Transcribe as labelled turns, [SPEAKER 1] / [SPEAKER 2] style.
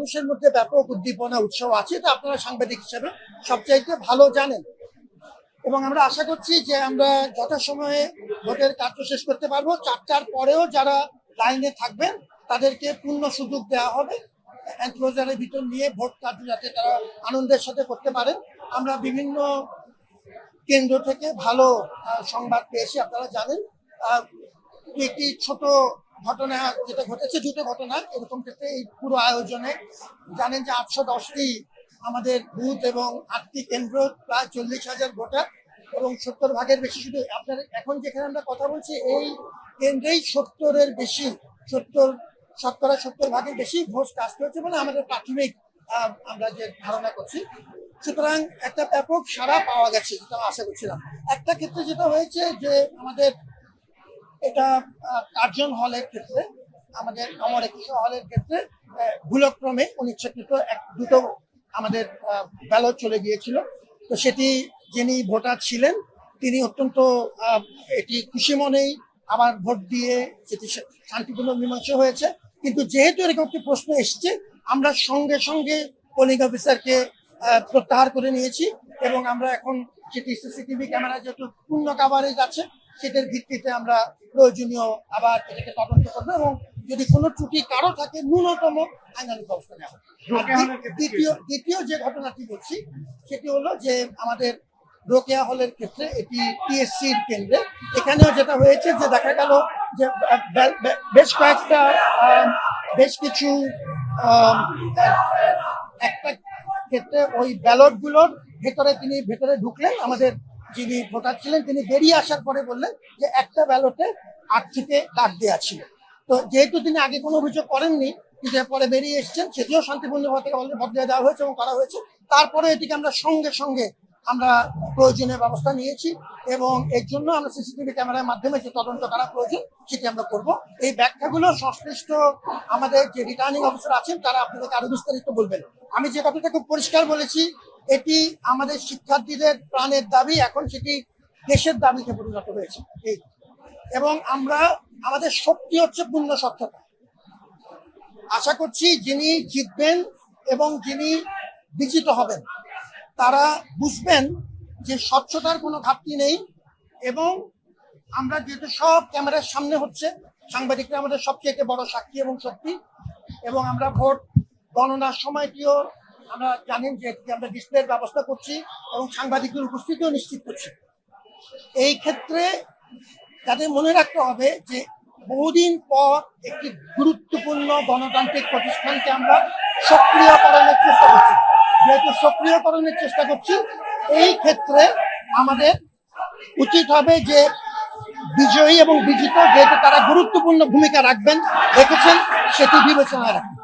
[SPEAKER 1] মানুষের মধ্যে ব্যাপক উদ্দীপনা উৎসাহ আছে, এটা আপনারা সাংবাদিক হিসেবে সবচাইতে ভালো জানেন। এবং আমরা আশা করছি যে আমরা যথাসময়ে ভোটের কার্য শেষ করতে পারবো। 4টার পরেও যারা লাইনে থাকবেন তাদেরকে পূর্ণ সুযোগ দেওয়া হবে এনক্লোজারের ভিতর নিয়ে ভোট কার্য যাতে তারা আনন্দের সাথে করতে পারেন। আমরা বিভিন্ন কেন্দ্র থেকে ভালো সংবাদ পেয়েছি, আপনারা জানেন। একটি ছোট ঘটনা যেটা ঘটেছে, দুটো ঘটনা এরকম ক্ষেত্রে এই পুরো আয়োজনে জানেন যে 810টি আমাদের বুথ এবং 8টি কেন্দ্র, প্রায় 40,000 ভোটার এবং 70 ভাগের বেশি, শুধু আপনার এখন যেখানে আমরা কথা বলছি এই কেন্দ্রেই 70-এর বেশি, 70 ভাগের বেশি ভোট কাস্ট হয়েছে বলে আমাদের প্রাথমিক আমরা যে ধারণা করছি। সুতরাং একটা ব্যাপক সাড়া পাওয়া গেছে, যেটা আশা করছিলাম। একটা ক্ষেত্রে যেটা হয়েছে যে আমাদের এটা কার্জন হলের ক্ষেত্রে, আমাদের অমর একুশে হলের ক্ষেত্রে ভুলক্রমে অনিচ্ছাকৃত দুটো আমাদের ব্যালট চলে গিয়েছিল। তো সেটি যিনি ভোটার ছিলেন তিনি অত্যন্ত এটি খুশি মনেই আবার ভোট দিয়ে যেটি শান্তিপূর্ণ মীমাংসা হয়েছে। কিন্তু যেহেতু এরকম একটি প্রশ্ন এসছে, আমরা সঙ্গে সঙ্গে পোলিং অফিসারকে প্রত্যাহার করে নিয়েছি এবং আমরা এখন যেটি সিসিটিভি ক্যামেরা যেহেতু পূর্ণ কাভারেজ আছে সেটার ভিত্তিতে আমরা প্রয়োজনীয় আবার এটাকে তদন্ত করবো এবং যদি কোনো ত্রুটি কারো থাকে ন্যূনতম আইনানুগ ব্যবস্থা নেওয়া হবে। দ্বিতীয় যে ঘটনাটি বলছি সেটি হলো যে আমাদের রোকেয়া হলের ক্ষেত্রে, এটি টিএসসির কেন্দ্রে, এখানেও যেটা হয়েছে যে দেখা গেল যে বেশ কিছু একটা ক্ষেত্রে ওই ব্যালট গুলোর ভেতরে ঢুকলেন। আমাদের যিনি ভোটার ছিলেন তিনি বেরিয়ে আসার পরে বললেন যে একটা ব্যালটে 8 থেকে দাগ দেওয়া ছিল। তো যেহেতু তিনি আগে কোনো অভিযোগ করেননি, কিন্তু পরে বেরিয়ে এসছেন, সেটিও শান্তিপূর্ণভাবে ভোট দেওয়া হয়েছে এবং করা হয়েছে। তারপরে এটিকে আমরা সঙ্গে সঙ্গে আমরা প্রয়োজনীয় ব্যবস্থা নিয়েছি এবং এর জন্য আমরা সিসিটিভি ক্যামেরার মাধ্যমে যে তদন্ত করা প্রয়োজন সেটি আমরা করব। এই ব্যাখ্যাগুলো সংশ্লিষ্ট আমাদের যে রিটার্নিং অফিসার আছেন তারা আপনাদেরকে আরো বিস্তারিত বলবেন। আমি যে কথাটা খুব পরিষ্কার বলেছি, এটি আমাদের শিক্ষার্থীদের প্রাণের দাবি, এখন সেটি দেশের দাবিতে পরিণত হয়েছে। এবং আমাদের শক্তি হচ্ছে পূর্ণ স্বচ্ছতা। আশা করছি যিনি জিতবেন এবং যিনি বিজিত হবেন তারা বুঝবেন যে স্বচ্ছতার কোনো ঘাটতি নেই। এবং আমরা যেহেতু সব ক্যামেরার সামনে হচ্ছে, সাংবাদিকরা আমাদের সবচেয়ে বড় সাক্ষী এবং শক্তি, এবং আমরা ভোট গণনার সময়টিও আমরা জানেন যে আমরা ডিসপ্লের ব্যবস্থা করছি এবং সাংবাদিকদের উপস্থিতিও নিশ্চিত করছি। এই ক্ষেত্রে তাদের মনে রাখতে হবে যে বহুদিন পর একটি গুরুত্বপূর্ণ গণতান্ত্রিক প্রতিষ্ঠানকে আমরা সক্রিয়করণের চেষ্টা করছি। যেহেতু সক্রিয়করণের চেষ্টা করছি, এই ক্ষেত্রে আমাদের উচিত হবে যে বিজয়ী এবং বিজিত যেহেতু তারা গুরুত্বপূর্ণ ভূমিকা রেখেছেন সেটি বিবেচনায় রাখবেন।